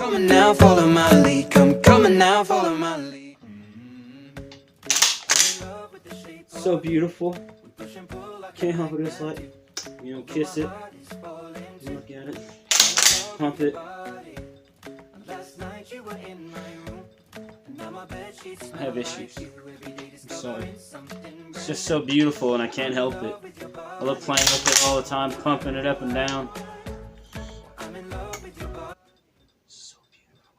coming now, follow my lead. Come coming now, follow my lead. So beautiful. Can't help it. It's like, kiss it, look at it, pump it. I have issues. I'm sorry. It's just so beautiful and I can't help it. I love playing with it all the time, pumping it up and down. So beautiful.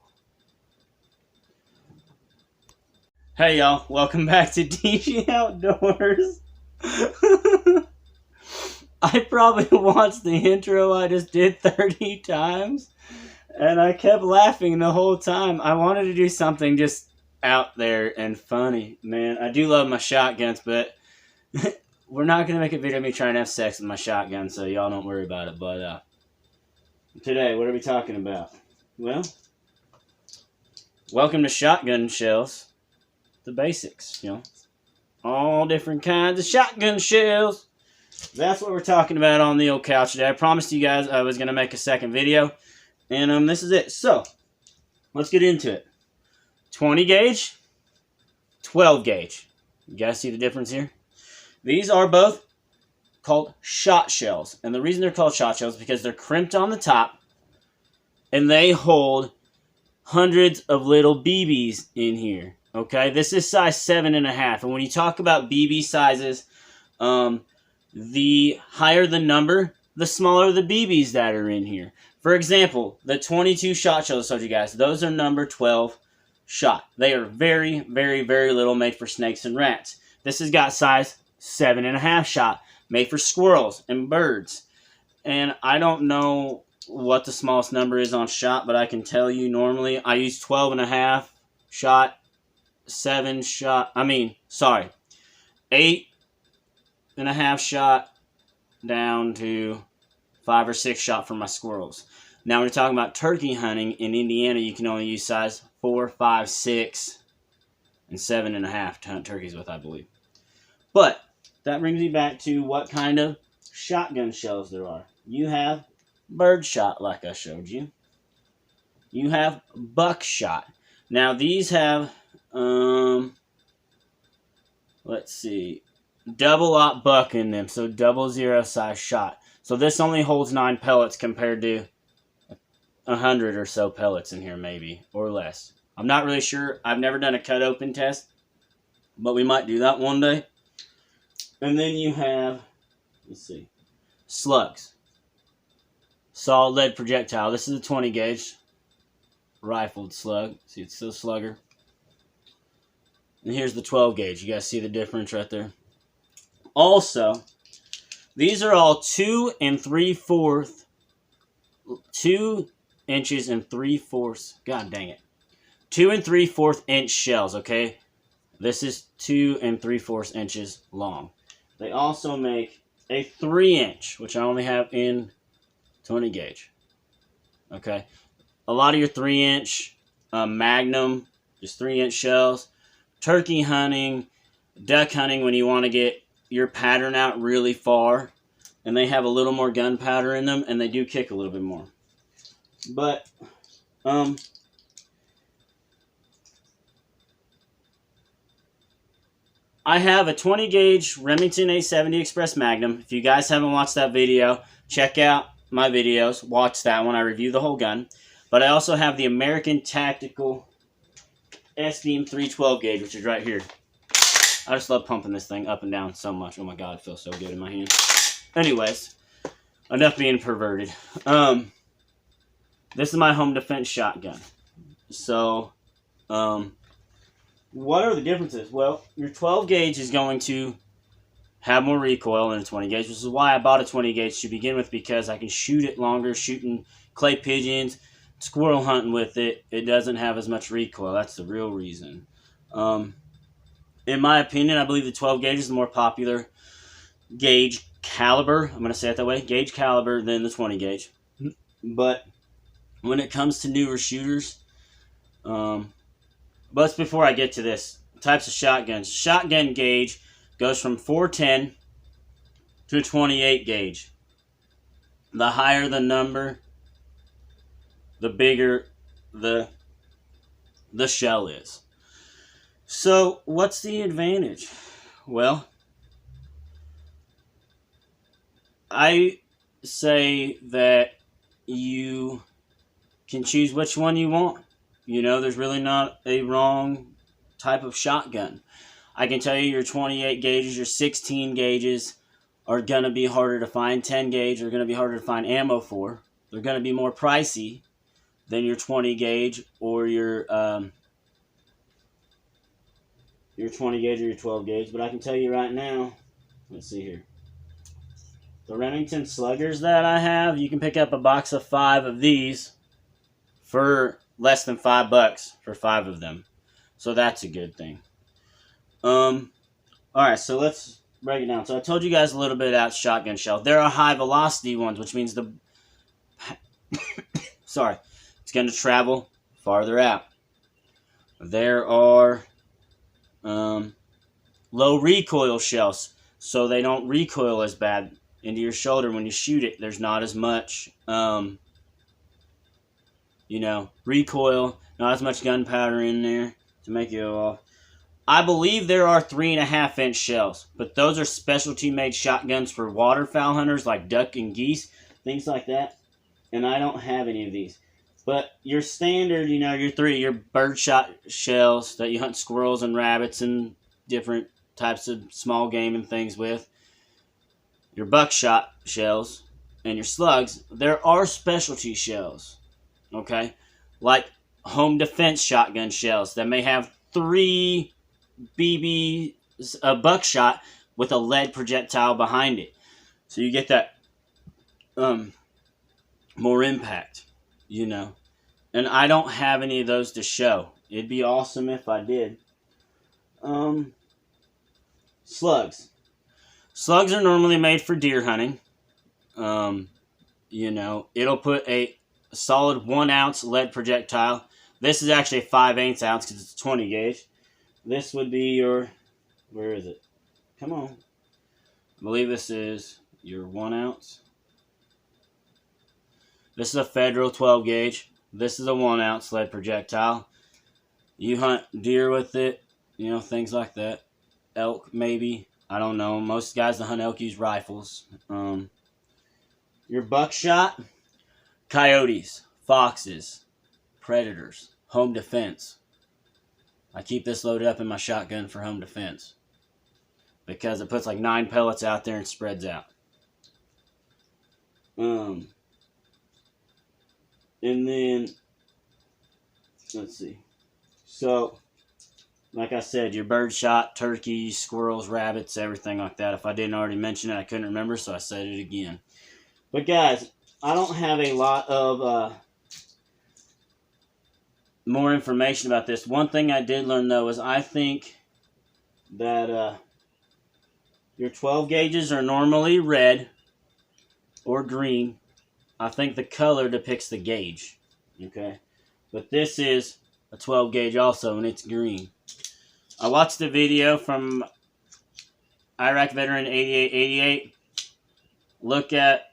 Hey y'all, welcome back to DJ Outdoors. I probably watched the intro I just did 30 times and I kept laughing the whole time. I wanted to do something just out there and funny. Man, I do love my shotguns, but we're not going to make a video of me trying to have sex with my shotgun, so y'all don't worry about it. But today, what are we talking about? Well, welcome to shotgun shells. The basics, all different kinds of shotgun shells. That's what we're talking about on the old couch today. I promised you guys I was going to make a second video, and this is it. So, let's get into it. 20 gauge, 12 gauge. You guys see the difference here? These are both called shot shells. And the reason they're called shot shells is because they're crimped on the top and they hold hundreds of little BBs in here. Okay, this is size 7.5. And when you talk about BB sizes, the higher the number, the smaller the BBs that are in here. For example, the 22 shot shells I told you guys, those are number 12 shot. They are very, very, very little, made for snakes and rats. This has got size 7.5 shot, made for squirrels and birds. And I don't know what the smallest number is on shot, but I can tell you normally I use 12.5 shot, 8.5 shot down to 5 or 6 shot for my squirrels. Now, when you're talking about turkey hunting in Indiana, you can only use size 4, 5, 6, and 7.5 to hunt turkeys with, I believe. But that brings me back to what kind of shotgun shells there are. You have birdshot, like I showed you. You have buckshot. Now, these have, let's see, double-aught buck in them, so 00 size shot. So this only holds 9 pellets compared to 100 or so pellets in here, maybe, or less. I'm not really sure. I've never done a cut open test, but we might do that one day. And then you have, let's see, slugs. Solid lead projectile. This is a 20 gauge rifled slug. See, it's still slugger. And here's the 12 gauge. You guys see the difference right there? Also, these are all 2 3/4 inches and 3/4. God dang it. 2 3/4 inch shells, okay? This is 2 3/4 inches long. They also make a 3-inch, which I only have in 20 gauge. Okay? A lot of your 3-inch Magnum, just 3-inch shells. Turkey hunting, duck hunting, when you want to get your pattern out really far, and they have a little more gunpowder in them, and they do kick a little bit more. But, I have a 20 gauge Remington 870 Express Magnum. If you guys haven't watched that video, check out my videos. Watch that one. I review the whole gun. But I also have the American Tactical S-Beam 312 gauge, which is right here. I just love pumping this thing up and down so much. Oh my God, it feels so good in my hand. Anyways, enough being perverted. This is my home defense shotgun. So, what are the differences? Well, your 12 gauge is going to have more recoil than a 20 gauge, which is why I bought a 20 gauge to begin with, because I can shoot it longer, shooting clay pigeons, squirrel hunting with it. It doesn't have as much recoil. That's the real reason. In my opinion, I believe the 12 gauge is the more popular gauge caliber. I'm going to say it that way. Gauge caliber than the 20 gauge. But when it comes to newer shooters, but before I get to this, types of shotguns. Shotgun gauge goes from 410 to 28 gauge. The higher the number, the bigger the shell is. So, what's the advantage? Well, I say that you can choose which one you want. You know, there's really not a wrong type of shotgun. I can tell you your 28 gauges, your 16 gauges are going to be harder to find. 10 gauge are going to be harder to find ammo for. They're going to be more pricey than your 20 gauge or your 20 gauge or your 12 gauge. But I can tell you right now, let's see here. The Remington Sluggers that I have, you can pick up a box of 5 of these for less than $5 for 5 of them. So that's a good thing. Alright, so let's break it down. So I told you guys a little bit about shotgun shells. There are high velocity ones, which means the it's going to travel farther out. There are low recoil shells, so they don't recoil as bad into your shoulder when you shoot it. There's not as much recoil, not as much gunpowder in there to make it go off. I believe there are 3.5-inch shells, but those are specialty made shotguns for waterfowl hunters like duck and geese, things like that. And I don't have any of these. But your standard, your birdshot shells that you hunt squirrels and rabbits and different types of small game and things with, your buckshot shells, and your slugs, there are specialty shells, okay? Like home defense shotgun shells that may have 3 BB buckshot with a lead projectile behind it. So you get that more impact, And I don't have any of those to show. It'd be awesome if I did. Slugs. Slugs are normally made for deer hunting. It'll put a solid 1-ounce lead projectile. This is actually a 5/8 ounce because it's 20 gauge. This would be your, where is it? Come on. I believe this is your 1 ounce. This is a Federal 12 gauge. This is a 1-ounce lead projectile. You hunt deer with it, things like that. Elk, maybe. I don't know. Most guys that hunt elk use rifles. Your buckshot, coyotes, foxes, predators, home defense. I keep this loaded up in my shotgun for home defense because it puts like 9 pellets out there and spreads out. And then, let's see. So, like I said, your birdshot, turkeys, squirrels, rabbits, everything like that. If I didn't already mention it, I couldn't remember, so I said it again. But guys, I don't have a lot of more information about this. One thing I did learn, though, is I think that your 12 gauges are normally red or green. I think the color depicts the gauge, okay? But this is a 12 gauge also, and it's green. I watched the video from Iraq Veteran 8888. Look at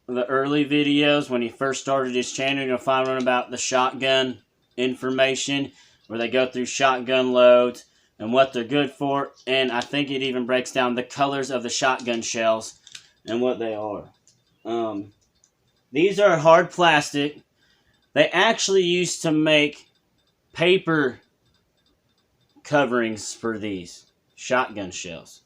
the early videos when he first started his channel. You'll find one about the shotgun information, where they go through shotgun loads and what they're good for. And I think it even breaks down the colors of the shotgun shells and what they are. These are hard plastic. They actually used to make paper coverings for these shotgun shells,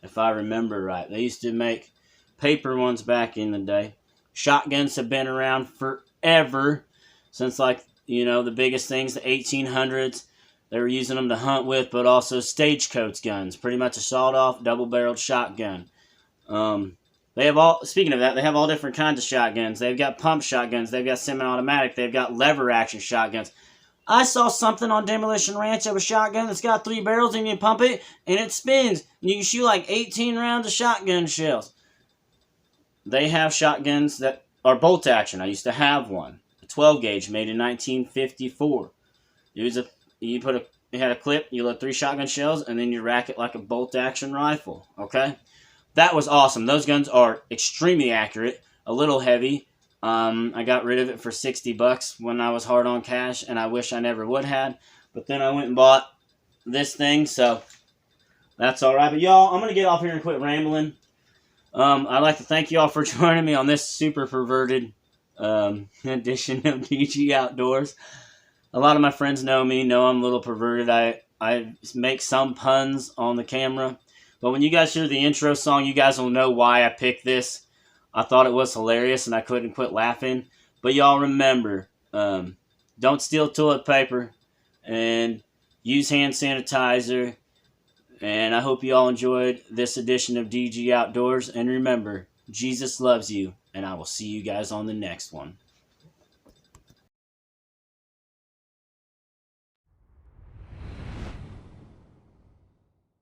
if I remember right. They used to make paper ones back in the day. Shotguns have been around forever, since the biggest things, the 1800s. They were using them to hunt with, but also stagecoach guns. Pretty much a sawed-off, double-barreled shotgun. They have all, speaking of that, they have all different kinds of shotguns. They've got pump shotguns. They've got semi-automatic. They've got lever-action shotguns. I saw something on Demolition Ranch of a shotgun that's got 3 barrels, and you pump it, and it spins. And you can shoot like 18 rounds of shotgun shells. They have shotguns that are bolt action. I used to have one. A 12 gauge made in 1954. It had a clip, you load 3 shotgun shells, and then you rack it like a bolt action rifle. Okay? That was awesome. Those guns are extremely accurate, a little heavy, I got rid of it for $60 when I was hard on cash, and I wish I never would had. But then I went and bought this thing, so that's all right. But y'all, I'm gonna get off here and quit rambling. I'd like to thank y'all for joining me on this super perverted edition of DG Outdoors. A lot of my friends know me, know I'm a little perverted. I make some puns on the camera, but when you guys hear the intro song, you guys will know why I picked this. I thought it was hilarious, and I couldn't quit laughing. But y'all remember, don't steal toilet paper, and use hand sanitizer. And I hope you all enjoyed this edition of DG Outdoors. And remember, Jesus loves you, and I will see you guys on the next one.